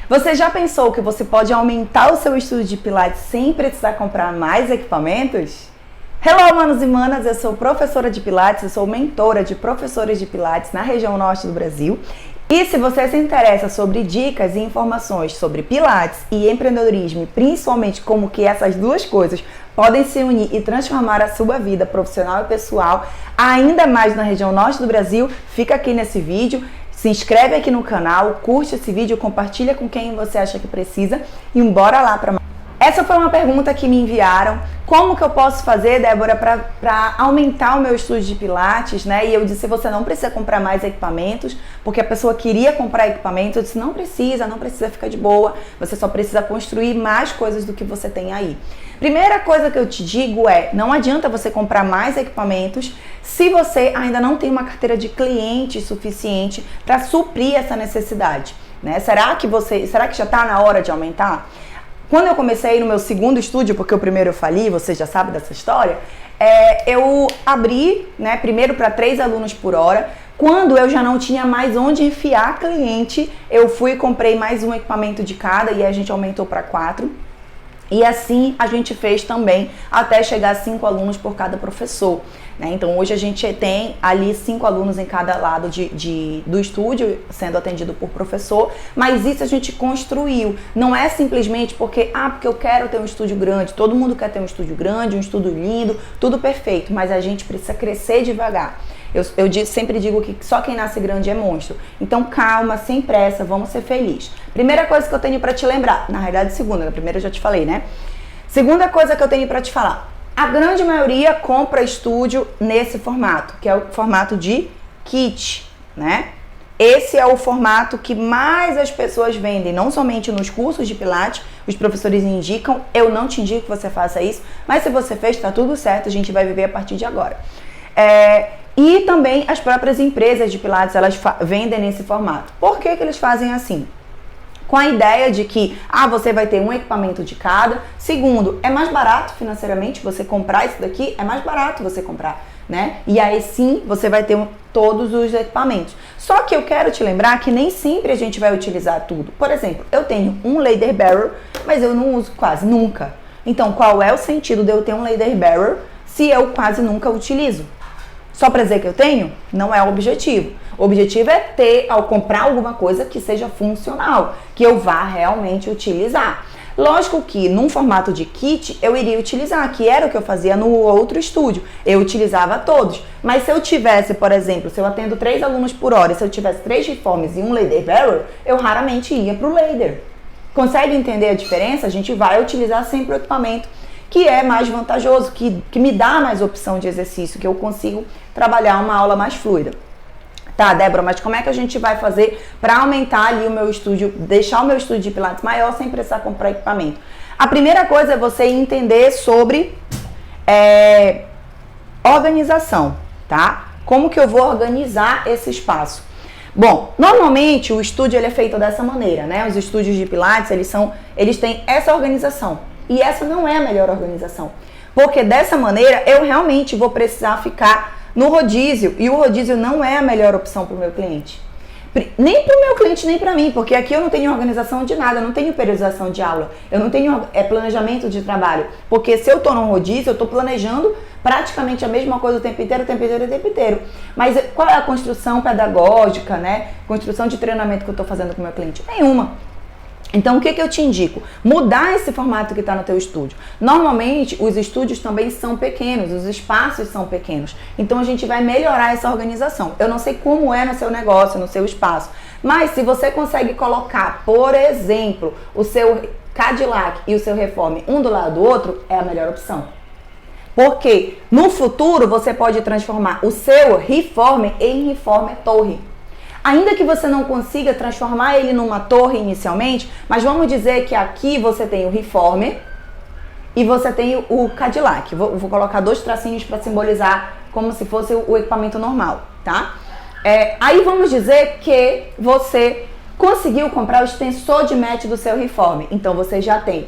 Você já pensou que você pode aumentar o seu estudo de Pilates sem precisar comprar mais equipamentos? Hello, manos e manas, eu sou professora de Pilates, eu sou mentora de professores de Pilates na região norte do Brasil. E se você se interessa sobre dicas e informações sobre Pilates e empreendedorismo, principalmente como que essas duas coisas podem se unir e transformar a sua vida profissional e pessoal, ainda mais na região norte do Brasil, fica aqui nesse vídeo. Se inscreve aqui no canal, curte esse vídeo, compartilha com quem você acha que precisa e bora lá para mais. Essa foi uma pergunta que me enviaram. Como que eu posso fazer, Débora, para aumentar o meu estudo de Pilates, né? E eu disse, você não precisa comprar mais equipamentos, porque a pessoa queria comprar equipamentos. Eu disse, não precisa ficar de boa. Você só precisa construir mais coisas do que você tem aí. Primeira coisa que eu te digo é, não adianta você comprar mais equipamentos se você ainda não tem uma carteira de clientes suficiente para suprir essa necessidade, né? Será que já está na hora de aumentar? Quando eu comecei no meu segundo estúdio, porque o primeiro eu fali, você já sabe dessa história, eu abri, né, primeiro para 3 alunos por hora. Quando eu já não tinha mais onde enfiar cliente, eu fui e comprei mais um equipamento de cada e a gente aumentou para 4. E assim a gente fez também até chegar a 5 alunos por cada professor, né? Então hoje a gente tem ali 5 alunos em cada lado do estúdio sendo atendido por professor, mas isso a gente construiu. Não é simplesmente porque eu quero ter um estúdio grande, todo mundo quer ter um estúdio grande, um estúdio lindo, tudo perfeito, mas a gente precisa crescer devagar. Eu sempre digo que só quem nasce grande é monstro. Então calma, sem pressa, vamos ser felizes. Primeira coisa que eu tenho pra te lembrar, na realidade segunda, na primeira eu já te falei, né? Segunda coisa que eu tenho pra te falar, a grande maioria compra estúdio nesse formato, que é o formato de kit, né? Esse é o formato que mais as pessoas vendem, não somente nos cursos de Pilates, os professores indicam, eu não te indico que você faça isso, mas se você fez, tá tudo certo, a gente vai viver a partir de agora. E também as próprias empresas de Pilates, elas vendem nesse formato. Por que eles fazem assim? Com a ideia de que, você vai ter um equipamento de cada. Segundo, é mais barato financeiramente você comprar isso daqui, é mais barato você comprar, né? E aí sim, você vai ter todos os equipamentos. Só que eu quero te lembrar que nem sempre a gente vai utilizar tudo. Por exemplo, eu tenho um Ladder Barrel, mas eu não uso quase nunca. Então, qual é o sentido de eu ter um Ladder Barrel se eu quase nunca utilizo? Só para dizer que eu tenho? Não é o objetivo. O objetivo é ter, ao comprar alguma coisa que seja funcional, que eu vá realmente utilizar. Lógico que num formato de kit eu iria utilizar, que era o que eu fazia no outro estúdio. Eu utilizava todos. Mas se eu tivesse, por exemplo, se eu atendo 3 alunos por hora, se eu tivesse 3 reformes e um Ladder Barrel, eu raramente ia para o Ladder. Consegue entender a diferença? A gente vai utilizar sempre o equipamento que é mais vantajoso, que me dá mais opção de exercício, que eu consigo trabalhar uma aula mais fluida. Tá, Débora, mas como é que a gente vai fazer para aumentar ali o meu estúdio, deixar o meu estúdio de Pilates maior sem precisar comprar equipamento? A primeira coisa é você entender sobre organização, tá? Como que eu vou organizar esse espaço? Bom, normalmente o estúdio ele é feito dessa maneira, né? Os estúdios de Pilates, eles têm essa organização. E essa não é a melhor organização. Porque dessa maneira eu realmente vou precisar ficar no rodízio. E o rodízio não é a melhor opção para o meu cliente. Nem para o meu cliente, nem para mim. Porque aqui eu não tenho organização de nada. Eu não tenho periodização de aula. Eu não tenho planejamento de trabalho. Porque se eu estou num rodízio, eu estou planejando praticamente a mesma coisa o tempo inteiro. Mas qual é a construção pedagógica, né? Construção de treinamento que eu estou fazendo com o meu cliente? Nenhuma. Então, o que eu te indico? Mudar esse formato que está no teu estúdio. Normalmente, os estúdios também são pequenos, os espaços são pequenos. Então, a gente vai melhorar essa organização. Eu não sei como é no seu negócio, no seu espaço, mas se você consegue colocar, por exemplo, o seu Cadillac e o seu Reforme um do lado do outro, é a melhor opção. Porque no futuro, você pode transformar o seu Reforme em Reforme Torre. Ainda que você não consiga transformar ele numa torre inicialmente, mas vamos dizer que aqui você tem o Reformer e você tem o Cadillac. Vou colocar 2 tracinhos para simbolizar como se fosse o equipamento normal, tá? Aí vamos dizer que você conseguiu comprar o extensor de match do seu Reformer. Então você já tem.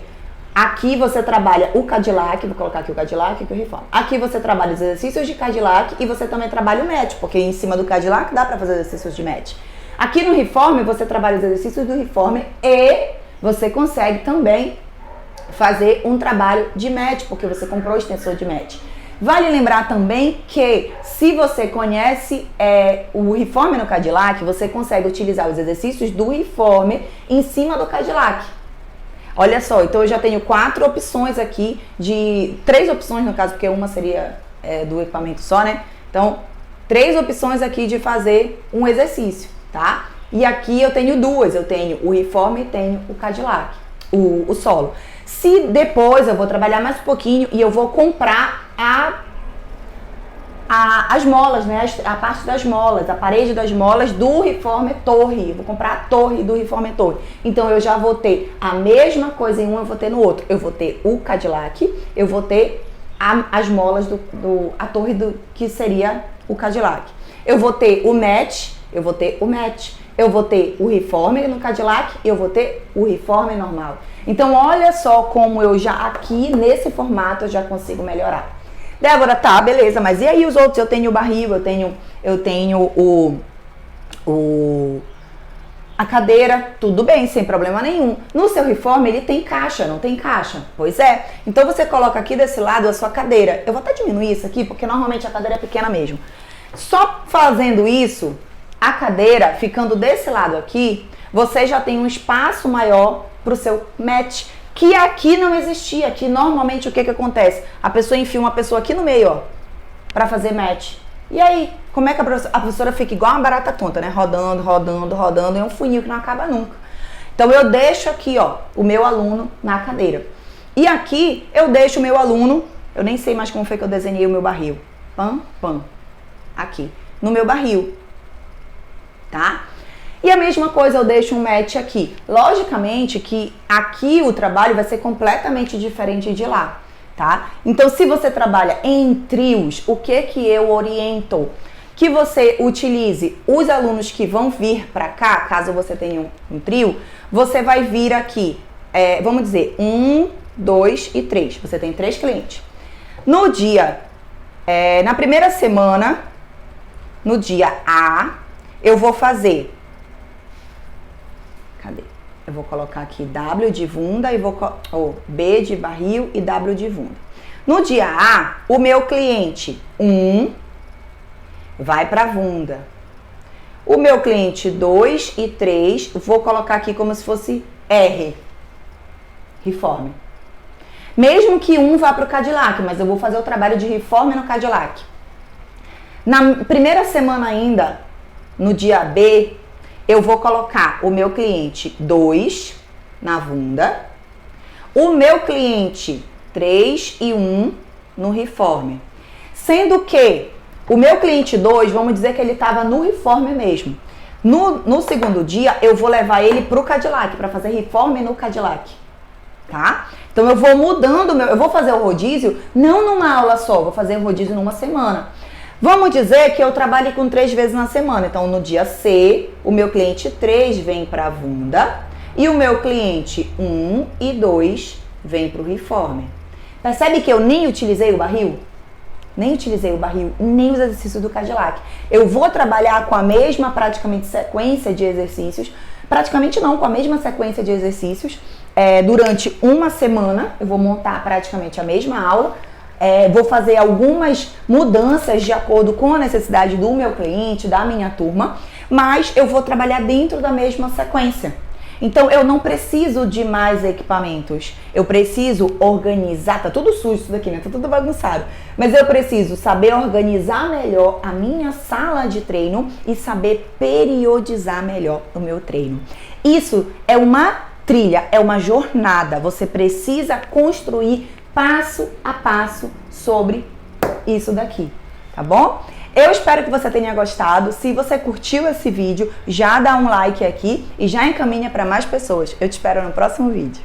Aqui você trabalha o Cadillac, vou colocar aqui o Cadillac e o Reformer. Aqui você trabalha os exercícios de Cadillac e você também trabalha o match, porque em cima do Cadillac dá para fazer exercícios de match. Aqui no Reformer, você trabalha os exercícios do Reformer e você consegue também fazer um trabalho de match, porque você comprou o extensor de match. Vale lembrar também que se você conhece o Reformer no Cadillac, você consegue utilizar os exercícios do Reformer em cima do Cadillac. Olha só, então eu já tenho 4 opções aqui, 3 opções no caso, porque uma seria do equipamento só, né? Então, 3 opções aqui de fazer um exercício, tá? E aqui eu tenho 2, eu tenho o Reformer e tenho o Cadillac, o solo. Se depois eu vou trabalhar mais um pouquinho e eu vou comprar as molas, né? A parte das molas, a parede das molas do Reformer Torre. Eu vou comprar a torre do Reformer Torre. Então eu já vou ter a mesma coisa em um, eu vou ter no outro. Eu vou ter o Cadillac, eu vou ter as molas a torre que seria o Cadillac. Eu vou ter o match, eu vou ter o match. Eu vou ter o Reformer no Cadillac e eu vou ter o Reformer normal. Então olha só como eu já aqui nesse formato eu já consigo melhorar. Débora, tá, beleza, mas e aí os outros? Eu tenho o barril, eu tenho a cadeira, tudo bem, sem problema nenhum. No seu Reformer ele tem caixa, não tem caixa? Pois é. Então você coloca aqui desse lado a sua cadeira. Eu vou até diminuir isso aqui, porque normalmente a cadeira é pequena mesmo. Só fazendo isso, a cadeira ficando desse lado aqui, você já tem um espaço maior para o seu match, que aqui não existia. Aqui normalmente o que acontece? A pessoa enfia uma pessoa aqui no meio, ó, para fazer match. E aí, como é que a professora fica igual uma barata tonta, né? Rodando, rodando, rodando, é um funil que não acaba nunca. Então eu deixo aqui, ó, o meu aluno na cadeira. E aqui eu deixo o meu aluno, eu nem sei mais como foi que eu desenhei o meu barril. Pam, pam. Aqui, no meu barril. Tá? E a mesma coisa eu deixo um match aqui. Logicamente que aqui o trabalho vai ser completamente diferente de lá, tá? Então se você trabalha em trios, o que eu oriento? Que você utilize os alunos que vão vir para cá, caso você tenha um trio, você vai vir aqui, vamos dizer, 1, 2 e 3. Você tem 3 clientes. No dia, na primeira semana, no dia A, eu vou fazer... Cadê? Eu vou colocar aqui W de Vunda e B de barril e W de Vunda. No dia A, o meu cliente 1 vai para Vunda. O meu cliente 2 e 3, vou colocar aqui como se fosse R. Reformer. Mesmo que um vá para o Cadillac, mas eu vou fazer o trabalho de Reformer no Cadillac. Na primeira semana ainda, no dia B, eu vou colocar o meu cliente 2 na Vunda, o meu cliente 3 e 1 no Reformer. Sendo que o meu cliente 2, vamos dizer que ele estava no Reformer mesmo. No segundo dia, eu vou levar ele para o Cadillac, para fazer Reformer no Cadillac. Tá? Então eu vou mudando, eu vou fazer o rodízio, não numa aula só, vou fazer o rodízio numa semana. Vamos dizer que eu trabalho com 3 vezes na semana. Então, no dia C, o meu cliente 3 vem para a Vunda e o meu cliente 1 e 2 vem para o Reformer. Percebe que eu nem utilizei o barril? Nem utilizei o barril, nem os exercícios do Cadillac. Eu vou trabalhar com a mesma, praticamente, sequência de exercícios. Praticamente não, com a mesma sequência de exercícios. Durante uma semana, eu vou montar praticamente a mesma aula. Vou fazer algumas mudanças de acordo com a necessidade do meu cliente, da minha turma, mas eu vou trabalhar dentro da mesma sequência. Então eu não preciso de mais equipamentos, eu preciso organizar, tá tudo sujo isso daqui, né? Tá tudo bagunçado, mas eu preciso saber organizar melhor a minha sala de treino e saber periodizar melhor o meu treino. Isso é uma trilha, é uma jornada, você precisa construir passo a passo sobre isso daqui, tá bom? Eu espero que você tenha gostado. Se você curtiu esse vídeo, já dá um like aqui e já encaminha para mais pessoas. Eu te espero no próximo vídeo.